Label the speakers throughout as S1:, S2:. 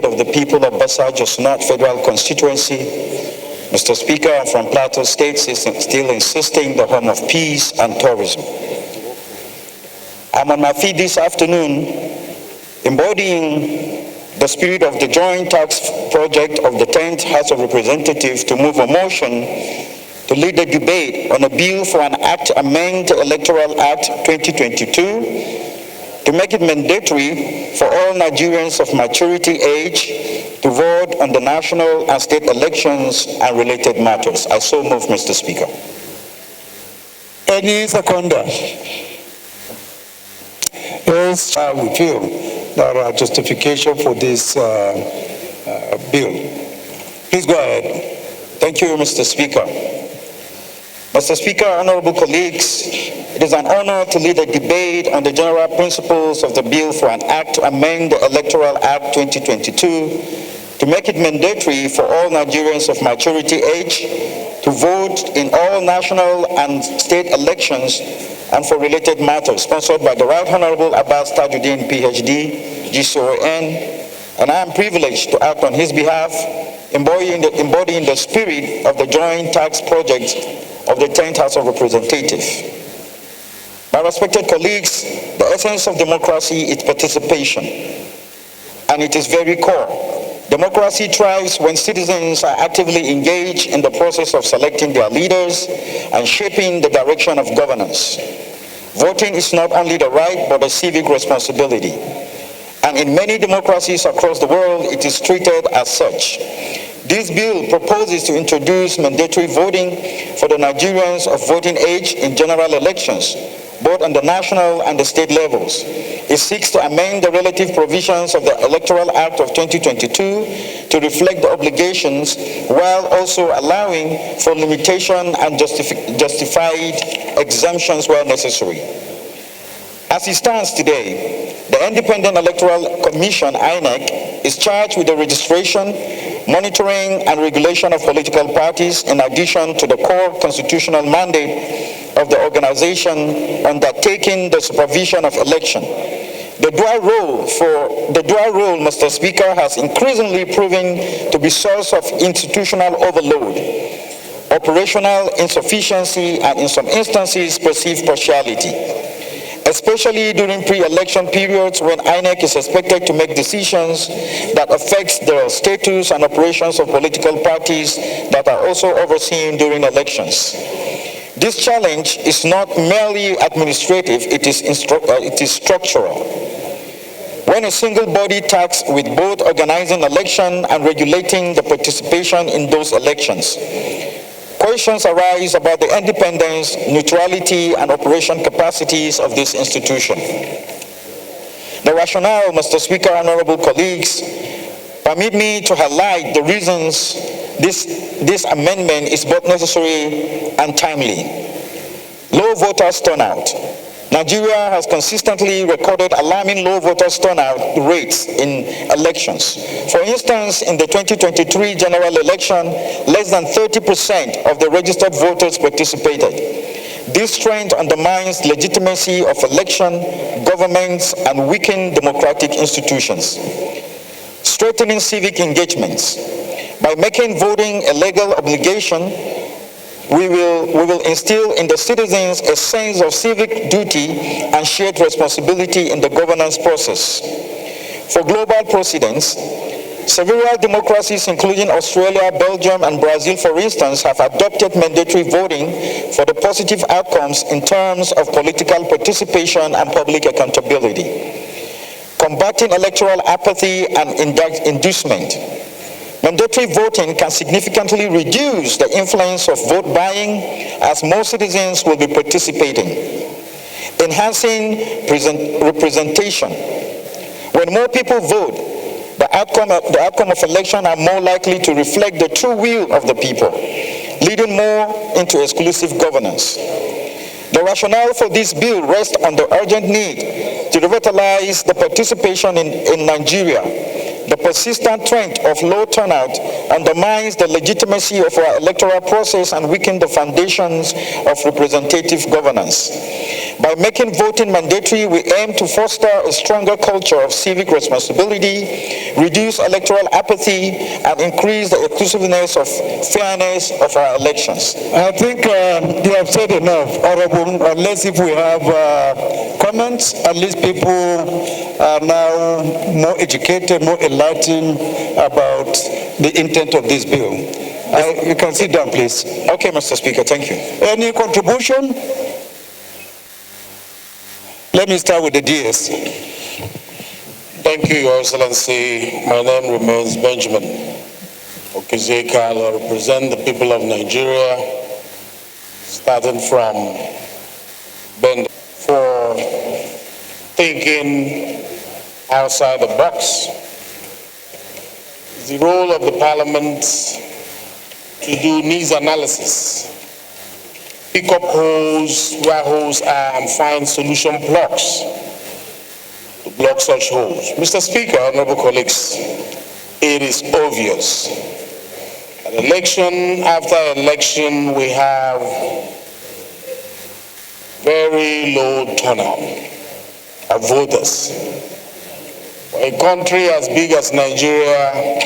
S1: delegate of the people of Basa Josnat Federal Constituency. Mr. Speaker, I'm from Plateau State, still insisting the home of peace and tourism. I'm on my feet this afternoon, embodying the spirit of the joint tax project of the 10th House of Representatives to move a motion to lead the debate on a bill for an act to amend the Electoral Act 2022 to make it mandatory for all Nigerians of maturity age to vote on the national and state elections and related matters. I so move, Mr. Speaker.
S2: Any seconder? Yes, we feel there are justification for this bill. Please go ahead.
S1: Thank you, Mr. Speaker. Mr. Speaker, honorable colleagues, it is an honor to lead a debate on the general principles of the bill for an act to amend the Electoral Act 2022 to make it mandatory for all Nigerians of maturity age to vote in all national and state elections and for related matters, sponsored by the Right Honorable Abbas Tajuddin, PhD, GCON, and I am privileged to act on his behalf, embodying the spirit of the joint tax project of the 10th House of Representatives. My respected colleagues, the essence of democracy is participation, and it is very core. Democracy thrives when citizens are actively engaged in the process of selecting their leaders and shaping the direction of governance. Voting is not only the right, but a civic responsibility. And in many democracies across the world, it is treated as such. This bill proposes to introduce mandatory voting for the Nigerians of voting age in general elections, both on the national and the state levels. It seeks to amend the relative provisions of the Electoral Act of 2022 to reflect the obligations while also allowing for limitation and justified exemptions where necessary. As it stands today, the Independent Electoral Commission, INEC, is charged with the registration, monitoring, and regulation of political parties in addition to the core constitutional mandate of the organization undertaking the supervision of election. The dual role, Mr. Speaker, has increasingly proven to be source of institutional overload, operational insufficiency, and in some instances, perceived partiality, especially during pre-election periods when INEC is expected to make decisions that affect the status and operations of political parties that are also overseen during elections. This challenge is not merely administrative, it is structural. When a single body tasked with both organizing election and regulating the participation in those elections, questions arise about the independence, neutrality, and operation capacities of this institution. The rationale, Mr. Speaker, honorable colleagues, permit me to highlight the reasons this amendment is both necessary and timely. Low voters turnout. Nigeria has consistently recorded alarming low voters turnout rates in elections. For instance, in the 2023 general election, less than 30% of the registered voters participated. This trend undermines legitimacy of election, governments, and weakened democratic institutions. Strengthening civic engagements. By making voting a legal obligation, we will instill in the citizens a sense of civic duty and shared responsibility in the governance process. For global precedents, several democracies, including Australia, Belgium, and Brazil, for instance, have adopted mandatory voting for the positive outcomes in terms of political participation and public accountability. Combating electoral apathy and inducement. Mandatory voting can significantly reduce the influence of vote buying as more citizens will be participating. Enhancing representation. When more people vote, the outcome of election are more likely to reflect the true will of the people, leading more into exclusive governance. The rationale for this bill rests on the urgent need to revitalize the participation in Nigeria. The persistent trend of low turnout undermines the legitimacy of our electoral process and weakens the foundations of representative governance. By making voting mandatory, we aim to foster a stronger culture of civic responsibility, reduce electoral apathy, and increase the inclusiveness of fairness of our elections.
S2: I think you have said enough, Honorable. Unless if we have comments, at least people are now more educated, more enlightened about the intent of this bill. You can sit down, please.
S1: Okay, Mr. Speaker, thank you.
S2: Any contribution? Let me start with the DS.
S3: Thank you, Your Excellency. My name remains Benjamin Okizeka. I represent the people of Nigeria, starting from Bend, for thinking outside the box. The role of the Parliament to do needs analysis, pick up holes where holes are, and find solution blocks to block such holes. Mr. Speaker, honorable colleagues, it is obvious that election after election we have very low turnout of voters. For a country as big as Nigeria,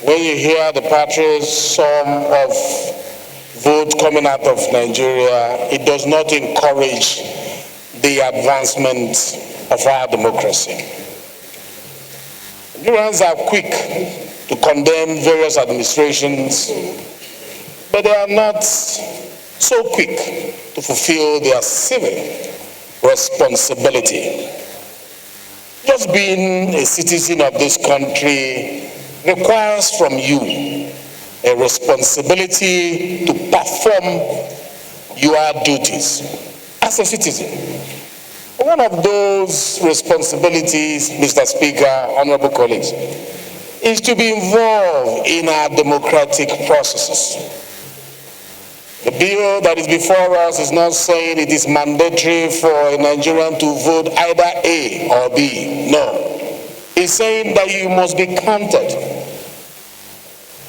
S3: when you hear the paltry sum of votes coming out of Nigeria, it does not encourage the advancement of our democracy. Nigerians are quick to condemn various administrations, but they are not so quick to fulfill their civic responsibility. Just being a citizen of this country requires from you a responsibility to perform your duties as a citizen. One of those responsibilities, Mr. Speaker, honorable colleagues, is to be involved in our democratic processes. The bill that is before us is not saying it is mandatory for a Nigerian to vote either A or B. No. It's saying that you must be counted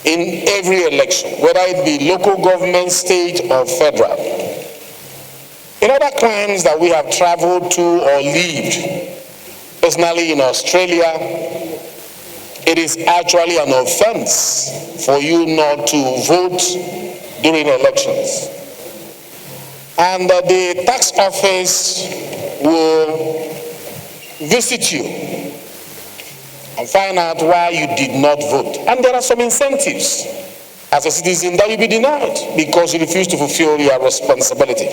S3: in every election, whether it be local government, state, or federal. In other climes that we have traveled to or lived, personally in Australia, it is actually an offense for you not to vote during elections. And the tax office will visit you and find out why you did not vote. And there are some incentives as a citizen that you'll be denied because you refuse to fulfill your responsibility.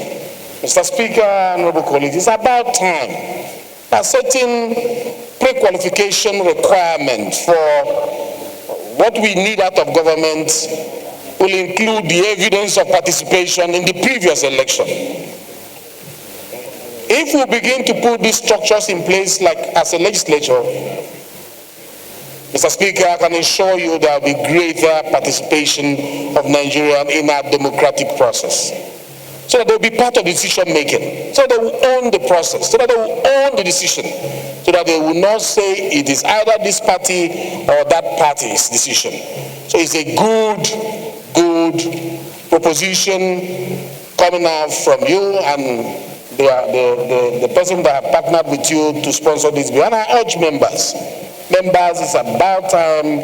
S3: Mr. Speaker, honorable colleagues, it's about time that certain pre-qualification requirement for what we need out of government will include the evidence of participation in the previous election. If we begin to put these structures in place, like as a legislature, Mr. Speaker, I can assure you there will be greater participation of Nigerians in our democratic process, so that they will be part of the decision making, so that they will own the process, so that they will own the decision, so that they will not say it is either this party or that party's decision. So it's a good proposition coming out from you and the person that have partnered with you to sponsor this bill. And I urge members, it's about time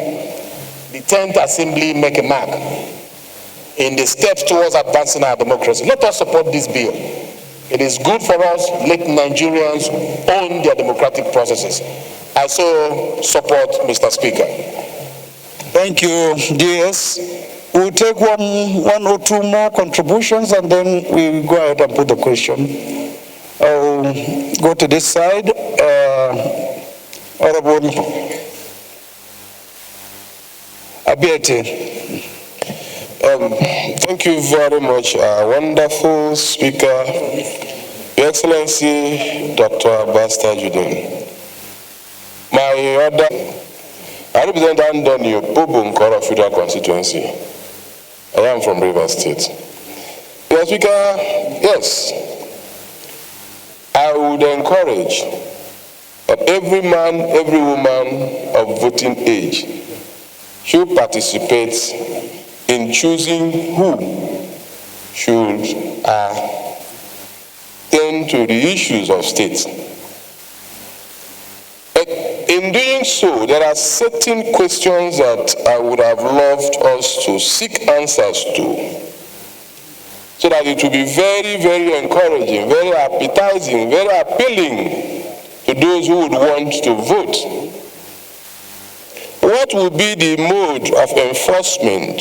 S3: the 10th Assembly make a mark in the steps towards advancing our democracy. Let us support this bill. It is good for us. Let Nigerians own their democratic processes. I so support, Mr. Speaker.
S2: Thank you, DS. We'll take one or two more contributions and then we'll go ahead and put the question. I'll go to this side. Honorable Abiete.
S4: Thank you very much, wonderful speaker, Your Excellency Dr. Basta Juden. My other, I represent Andoni Bobo Nkoro Federal Constituency. I am from Rivers State. Your Speaker, yes, I would encourage that every man, every woman of voting age should participate in choosing who should attend to the issues of state. In doing so, there are certain questions that I would have loved us to seek answers to, so that it will be very, very encouraging, very appetizing, very appealing to those who would want to vote. What would be the mode of enforcement?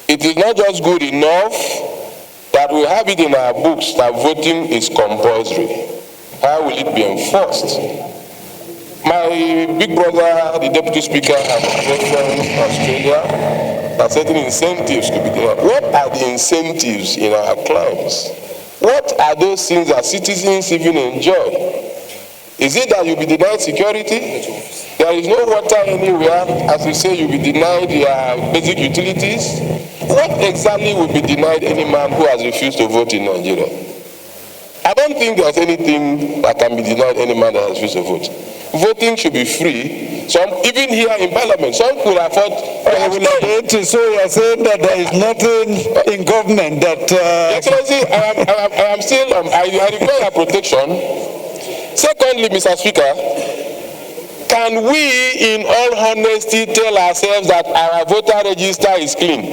S4: It is not just good enough that we have it in our books that voting is compulsory. How will it be enforced? My big brother, the Deputy Speaker, has referenced Australia, that certain incentives could be there. What are the incentives in our climes? What are those things that citizens even enjoy? Is it that you'll be denied security? There is no water anywhere. As you say, you'll be denied your basic utilities. What exactly will be denied any man who has refused to vote in Nigeria? I don't think there's anything that can be denied any man that has refused to vote. Voting should be free. Some, even here in Parliament, some could afford.
S2: So you are saying that there is nothing in government that.
S4: Excellency, I am still. I require protection. Secondly, Mr. Speaker, can we, in all honesty, tell ourselves that our voter register is clean?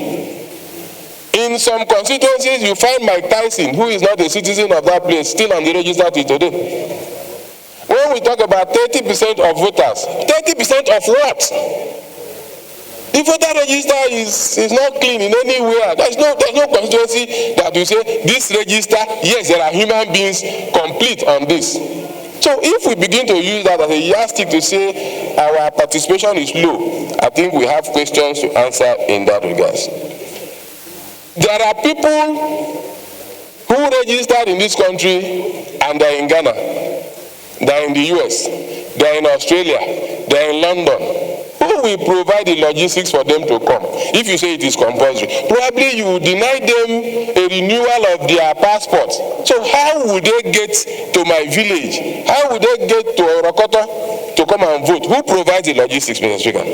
S4: In some constituencies, you find Mike Tyson, who is not a citizen of that place, still on the register till today. When we talk about 30% of voters, 30% of what? The voter register is not clean in any way. There's no constituency that you say, this register, yes, there are human beings complete on this. So if we begin to use that as a yardstick to say our participation is low, I think we have questions to answer in that regard. There are people who registered in this country and they're in Ghana, they're in the US, they're in Australia, they're in London. Who will provide the logistics for them to come? If you say it is compulsory, probably you will deny them a renewal of their passports. So how would they get to my village? How would they get to Orokoto to come and vote? Who provides the logistics, Mr. Speaker?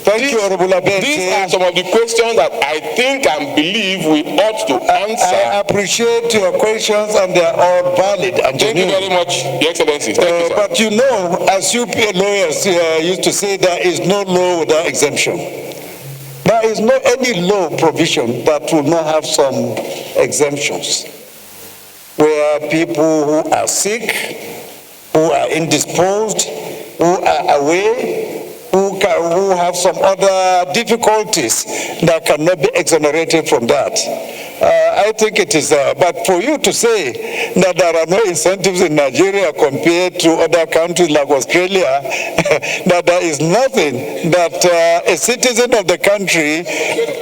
S2: Thank you, Honorable Abete.
S4: These are some of the questions that I think and believe we ought to answer.
S2: I appreciate your questions and they are all valid and genuine.
S4: Thank you very much, Your Excellency. Thank you, sir.
S2: But you know, as you lawyers used to say, there is no law without exemption. There is no any law provision that will not have some exemptions, where people who are sick, who are indisposed, who are away, who have some other difficulties that cannot be exonerated from that. I think it is, but for you to say that there are no incentives in Nigeria compared to other countries like Australia, that there is nothing that a citizen of the country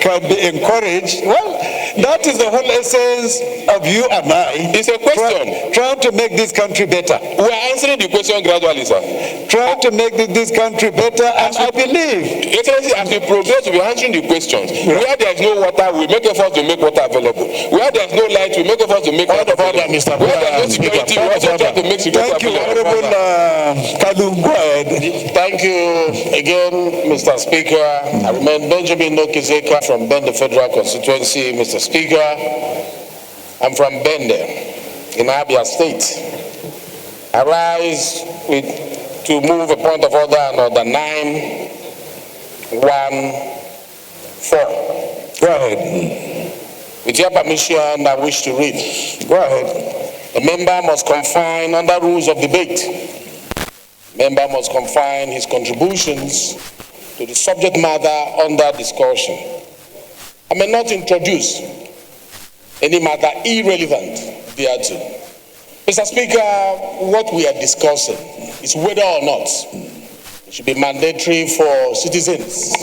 S2: can be encouraged, well, that is the whole essence of you and I.
S4: It's a question.
S2: Trying to make this country better.
S4: We are answering the question gradually, sir.
S2: Trying to make this country better, and I believe.
S4: Excellency, as we progress, we are answering the questions. Where there is no water, we make efforts to make water available. Where there is no light, we make efforts to make light available. Where there is no security, we also try to make security available.
S2: Thank you, Honorable Kalu. Go ahead.
S3: Thank you again, Mr. Speaker. I remain Benjamin Nokizeka from Bende Federal Constituency. Mr. Speaker, I'm from Bende in Abia State. I rise to move a point of order on order 914.
S2: Go ahead.
S3: With your permission, I wish to read.
S2: Go ahead.
S3: A member must confine under rules of debate. Member must confine his contributions to the subject matter under discussion. I may not introduce any matter irrelevant thereto. Mr. Speaker, what we are discussing is whether or not it should be mandatory for citizens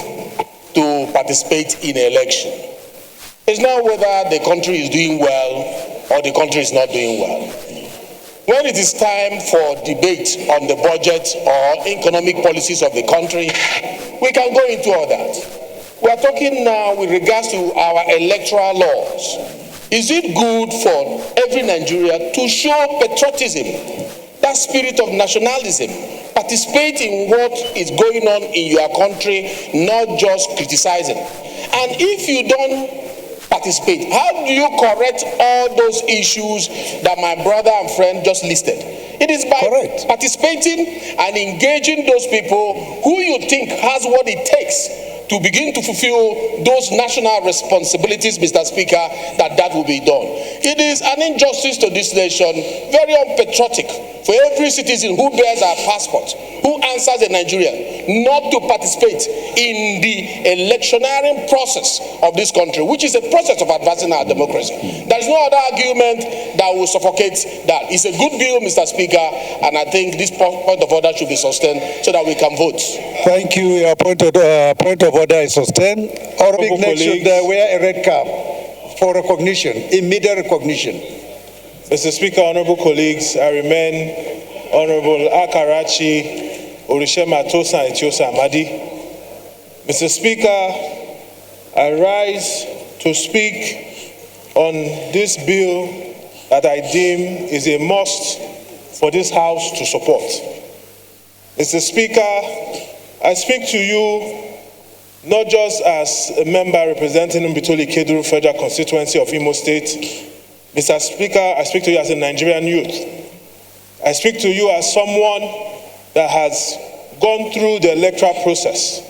S3: to participate in an election. It's not whether the country is doing well or the country is not doing well. When it is time for debate on the budget or economic policies of the country, we can go into all that. We are talking now with regards to our electoral laws. Is it good for every Nigerian to show patriotism, that spirit of nationalism, participate in what is going on in your country, not just criticizing? And if you don't participate. How do you correct all those issues that my brother and friend just listed? It is by participating and engaging those people who you think has what it takes to begin to fulfill those national responsibilities, Mr. Speaker, that will be done. It is an injustice to this nation, very unpatriotic, for every citizen who bears our passport, who answers a Nigerian, not to participate in the electioneering process of this country, which is a process of advancing our democracy. There is no other argument that will suffocate that. It's a good bill, Mr. Speaker, and I think this point of order should be sustained so that we can vote.
S2: Thank you. Your point of order is sustained. Honorable next should wear a red cap for recognition, immediate recognition.
S4: Mr. Speaker, honorable colleagues, I remain Honorable Akarachi Orishema Tosa Etiosa Amadi. Mr. Speaker, I rise to speak on this bill that I deem is a must for this House to support. Mr. Speaker, I speak to you not just as a member representing Mbitoli-Keduru Federal Constituency of Imo State. Mr. Speaker, I speak to you as a Nigerian youth. I speak to you as someone that has gone through the electoral process,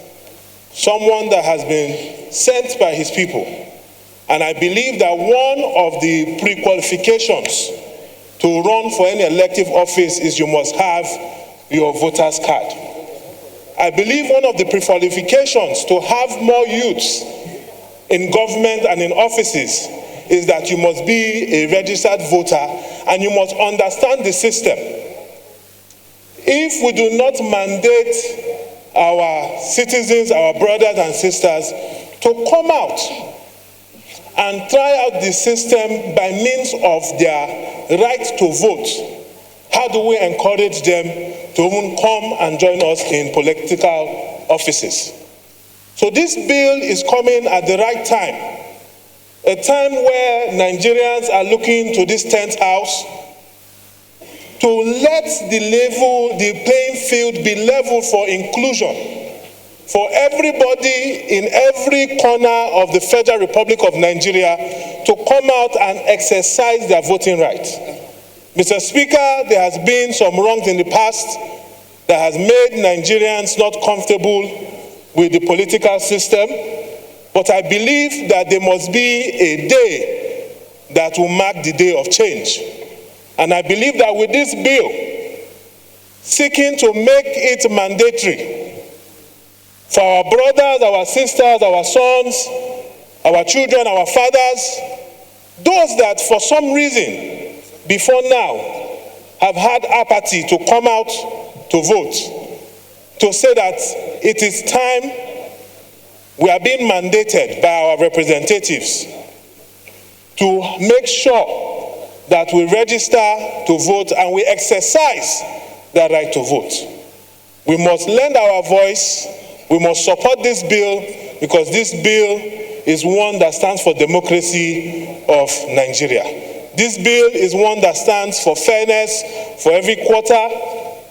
S4: someone that has been sent by his people. And I believe that one of the pre-qualifications to run for any elective office is you must have your voter's card. I believe one of the pre-qualifications to have more youths in government and in offices is that you must be a registered voter and you must understand the system. If we do not mandate our citizens, our brothers and sisters to come out and try out the system by means of their right to vote, how do we encourage them to even come and join us in political offices? So this bill is coming at the right time. A time where Nigerians are looking to this 10th house to let the playing field be level for inclusion, for everybody in every corner of the Federal Republic of Nigeria to come out and exercise their voting rights. Mr. Speaker, there has been some wrongs in the past that has made Nigerians not comfortable with the political system. But I believe that there must be a day that will mark the day of change. And I believe that with this bill, seeking to make it mandatory for our brothers, our sisters, our sons, our children, our fathers, those that for some reason before now have had apathy to come out to vote, to say that it is time. We are being mandated by our representatives to make sure that we register to vote and we exercise the right to vote. We must lend our voice. We must support this bill because this bill is one that stands for democracy of Nigeria. This bill is one that stands for fairness for every quarter,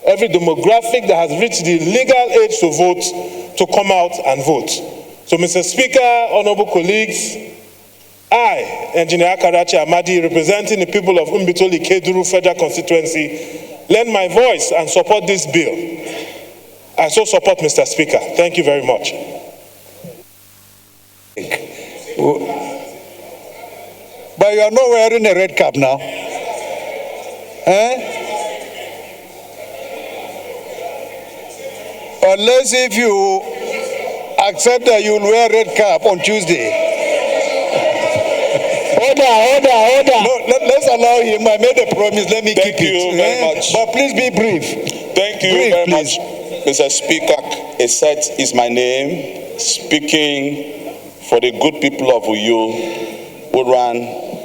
S4: every demographic that has reached the legal age to vote to come out and vote. So, Mr. Speaker, honorable colleagues, I, Engineer Akarachi Amadi, representing the people of Mbitoli-Keduru Federal Constituency, lend my voice and support this bill. I so support Mr. Speaker. Thank you very much.
S2: But you are not wearing a red cap now. Unless if you accept that you will wear red cap on Tuesday. Order. No, let's allow him. I made a promise. Let me keep it.
S4: Thank you very much.
S2: But please be brief.
S4: Thank you very much, Mr. Speaker. Eset is my name, speaking for the good people of Uyo, who ran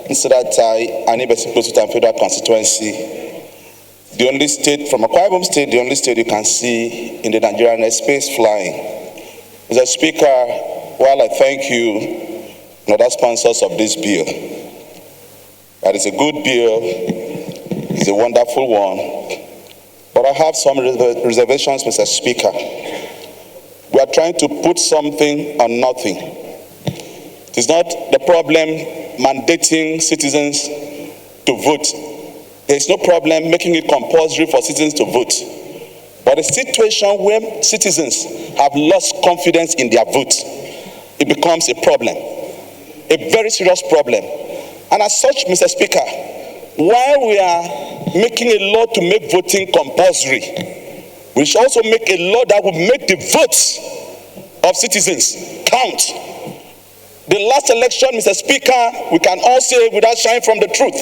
S4: Nsiratai and Ibesiposutan Federal Constituency. The only state from Akwa Ibom State, the only state you can see in the Nigerian space flying. Mr. Speaker, while I thank you and other sponsors of this bill, that is a good bill, it's a wonderful one, but I have some reservations, Mr. Speaker. We are trying to put something on nothing.
S5: It is not the problem mandating citizens to vote. There is no problem making it compulsory for citizens to vote. But a situation where citizens have lost confidence in their vote, it becomes a problem, a very serious problem. And as such, Mr. Speaker, while we are making a law to make voting compulsory, we should also make a law that will make the votes of citizens count. The last election, Mr. Speaker, we can all say without shying from the truth,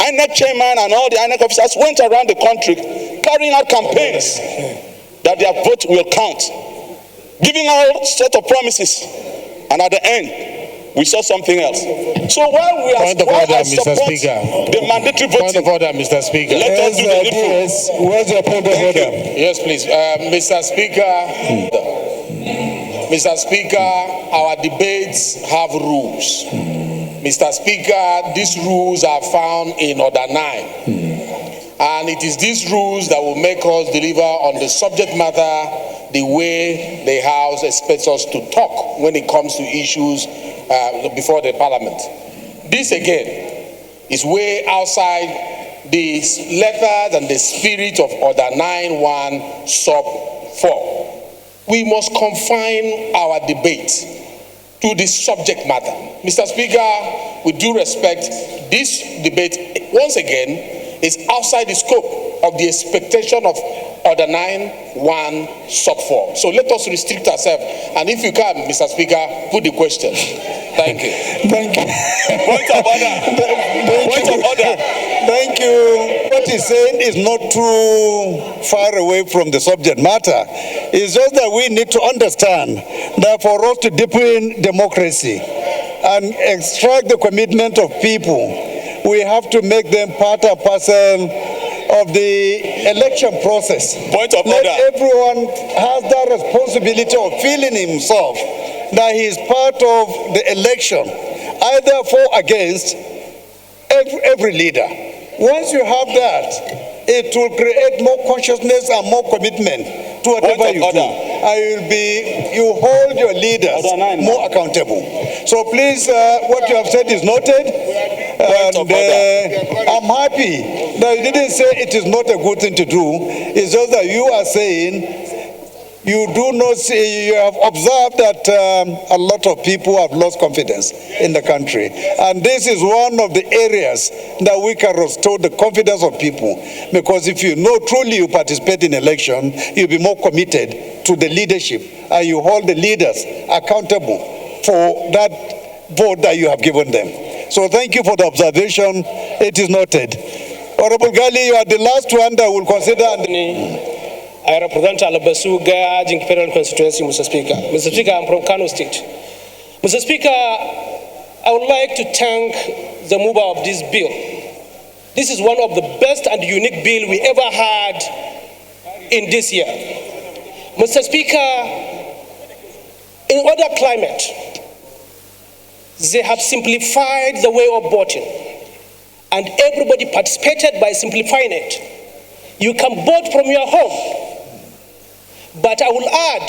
S5: INEC chairman and all the INEC officers went around the country carrying out campaigns that their vote will count, giving all sorts of promises, and at the end, we saw something else. So while we are the mandatory voting,
S4: point of order, Mr. Speaker.
S5: Let us do the needful.
S2: Where's your point of order?
S4: Yes, please. Mr. Speaker, Mr. Speaker, our debates have rules. Mr. Speaker, these rules are found in Order 9. And it is these rules that will make us deliver on the subject matter the way the House expects us to talk when it comes to issues before the Parliament. This, again, is way outside the letters and the spirit of Order 9.1 sub 4. We must confine our debate to the subject matter. Mr. Speaker, with due respect, this debate, once again, is outside the scope of the expectation of Order 9.1 sub 4. So let us restrict ourselves. And if you can, Mr. Speaker, put the question. Thank you.
S2: Thank you.
S5: Point of order. Point of order.
S2: Thank you. What he's saying is not too far away from the subject matter. It's just that we need to understand that for us to deepen democracy and extract the commitment of people, we have to make them part and parcel of the election process.
S5: Point of
S2: Not
S5: order.
S2: everyone has that responsibility of feeling himself that he is part of the election, either for or against every leader. Once you have that, it will create more consciousness and more commitment to whatever you do. And you hold your leaders more accountable. So please, what you have said is noted. And I'm happy that you didn't say it is not a good thing to do. It's just that you are saying you do not see, you have observed that a lot of people have lost confidence in the country. And this is one of the areas that we can restore the confidence of people. Because if you know truly you participate in election, you'll be more committed to the leadership and you hold the leaders accountable for that vote that you have given them. So thank you for the observation. It is noted. Honorable Gali, you are the last one that will consider.
S6: I represent Alabasuga, Jing Federal Constituency, Mr. Speaker. Mr. Speaker, I'm from Kano State. Mr. Speaker, I would like to thank the mover of this bill. This is one of the best and unique bill we ever had in this year. Mr. Speaker, in other climate, they have simplified the way of voting, and everybody participated by simplifying it. You can vote from your home. But I will add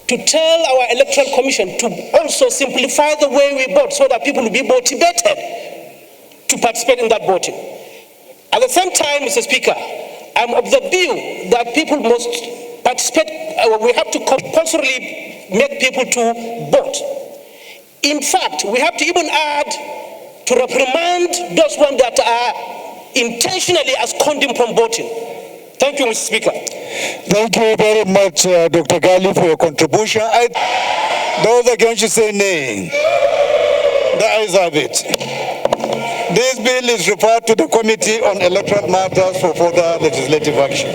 S6: to tell our electoral commission to also simplify the way we vote so that people will be motivated to participate in that voting. At the same time, Mr. Speaker, I'm of the view that people must participate. We have to compulsorily make people to vote. In fact, we have to even add to reprimand those ones that are intentionally absconding from voting. Thank you, Mr. Speaker.
S2: Thank you very much, Dr. Gali, for your contribution. Those against you say nay. The ayes have it. This bill is referred to the Committee on Electoral Matters for further legislative action.